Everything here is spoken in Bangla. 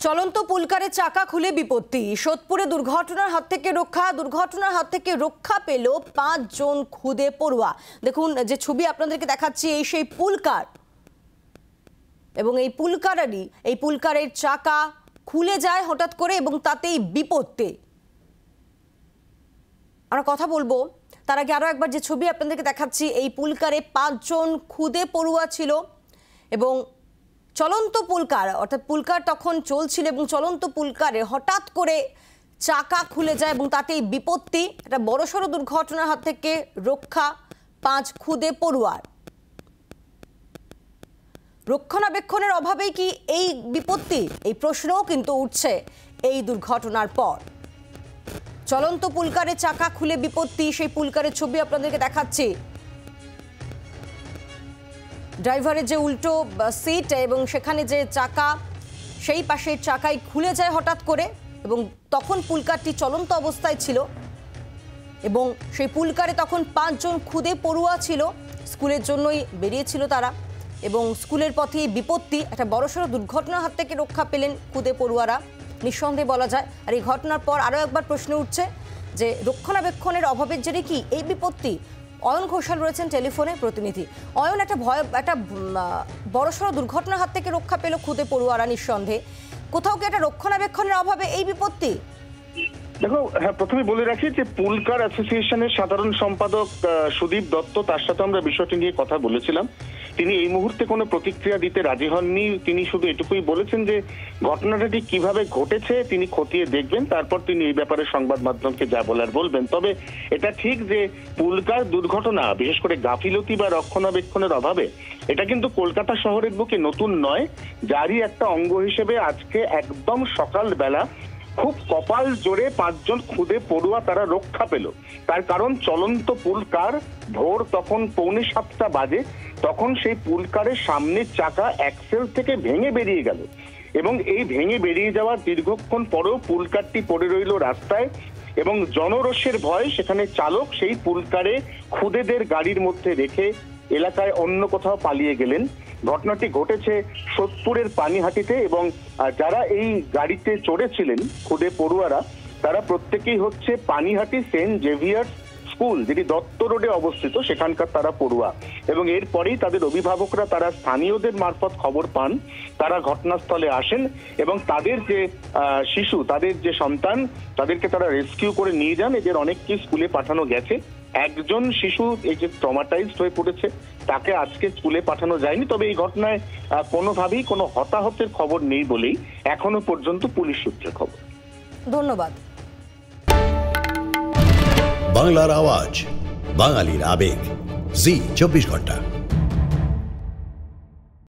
চলন্ত পুলকারে চাকা খুলে বিপত্তি। সোদপুরে দুর্ঘটনার হাত থেকে রক্ষা পেল ৫ জন খুদে পড়ুয়া। দেখুন যে ছবি আপনাদেরকে দেখাচ্ছি, এই সেই পুলকার, এবং এই পুলকারের চাকা খুলে যায় হঠাৎ করে এবং তাতেই বিপত্তি। আমরা কথা বলবো, তার আগে আরো একবার যে ছবি আপনাদেরকে দেখাচ্ছি, এই পুলকারে ৫ জন খুদে পড়ুয়া ছিল এবং চলন্ত পুলকার, অর্থাৎ পুলকার তখন চলছিল এবং চলন্ত পুলকারে হঠাৎ করে চাকা খুলে যায় এবং তাতেই বিপত্তি। একটা বড়সড় দুর্ঘটনার হাত থেকে রক্ষা ৫ খুদে পড়ুয়ার। রক্ষণাবেক্ষণের অভাবেই কি এই বিপত্তি? এই প্রশ্নও কিন্তু উঠছে এই দুর্ঘটনার পর। চলন্ত পুলকারে চাকা খুলে বিপত্তি, সেই পুলকারের ছবি আপনাদেরকে দেখাচ্ছি। ড্রাইভারের যে উল্টো সিট এবং সেখানে যে চাকা, সেই পাশের চাকাই খুলে যায় হঠাৎ করে এবং তখন পুলকারটি চলন্ত অবস্থায় ছিল এবং সেই পুলকারে তখন ৫ জন খুদে পড়ুয়া ছিল। স্কুলের জন্যই বেরিয়েছিল তারা এবং স্কুলের পথে বিপত্তি। একটা বড়সড় দুর্ঘটনার হাত থেকে রক্ষা পেলেন খুদে পড়ুয়ারা, নিঃসন্দেহে বলা যায়। আর এই ঘটনার পর আরও একবার প্রশ্ন উঠছে যে রক্ষণাবেক্ষণের অভাবের জেরে কি এই বিপত্তি? অয়ন ঘোষাল রয়েছেন টেলিফোনে প্রতিনিধি। অয়ন, একটা বড়সড় দুর্ঘটনার হাত থেকে রক্ষা পেল খুদে পড়ুয়ারা, নিঃসন্দেহে কোথাও কি একটা রক্ষণাবেক্ষণের অভাবে এই বিপত্তি? দেখো, হ্যাঁ, প্রথমে বলে রাখি যে পুলকার অ্যাসোসিয়েশনের সাধারণ সম্পাদক সুদীপ দত্ত, তার সাথে আমরা বিষয়টি নিয়ে কথা বলেছিলাম। তিনি এই মুহূর্তে কোনো প্রতিক্রিয়া দিতে রাজি হননি। তিনি শুধু এটুকুই বলেছেন যে ঘটনাটা ঠিক কিভাবে ঘটেছে তিনি খতিয়ে দেখবেন, তারপর তিনি এই ব্যাপারে সংবাদ মাধ্যমকে যা বলার বলবেন। তবে এটা ঠিক যে পুলকার দুর্ঘটনা, বিশেষ করে গাফিলতি বা রক্ষণাবেক্ষণের অভাবে, এটা কিন্তু কলকাতা শহরের বুকে নতুন নয়। যারই একটা অঙ্গ হিসেবে আজকে একদম সকালবেলা খুব কপাল জোরে ৫ জন খুদে পড়ুয়া তারা রক্ষা পেল। তার কারণ চলন্ত পুলকার ভোর তখন 6:45 বাজে, তখন সেই পুলকারের সামনের চাকা অ্যাক্সেল থেকে ভেঙে বেরিয়ে গেল এবং এই ভেঙে বেরিয়ে যাওয়ার দীর্ঘক্ষণ পরেও পুলকারটি পড়ে রইল রাস্তায় এবং জনরোষের ভয় সেখানে চালক সেই পুলকারে খুদেদের গাড়ির মধ্যে রেখে এলাকায় অন্য কোথাও পালিয়ে গেলেন। ঘটনাটি ঘটেছে সোদপুরের পানিহাটিতে এবং যারা এই গাড়িতে চড়েছিলেন খুদে পড়ুয়ারা, তারা প্রত্যেকেই হচ্ছে পানিহাটি সেন্ট জেভিয়ার্স স্কুল, যেটি দত্ত রোডে অবস্থিত, সেখানকার তারা পড়ুয়া। এবং এরপরেই তাদের অভিভাবকরা, তারা স্থানীয়দের মারফত খবর পান, তারা ঘটনাস্থলে আসেন এবং তাদের যে শিশু, তাদের যে সন্তান, তাদেরকে তারা রেস্কিউ করে নিয়ে যান। এদের অনেককে স্কুলে পাঠানো গেছে। একজন শিশু এই যে ট্রমাটাইজড হয়ে পড়েছে, তাকে আজকে স্কুলে পাঠানো যায়নি। তবে এই ঘটনায় কোনোভাবেই কোনো হতাহতের খবর নেই বলেই এখনো পর্যন্ত পুলিশ সূত্রে খবর। ধন্যবাদ। বাংলার আওয়াজ, বাঙালির আবেগ, জি 24 ঘন্টা।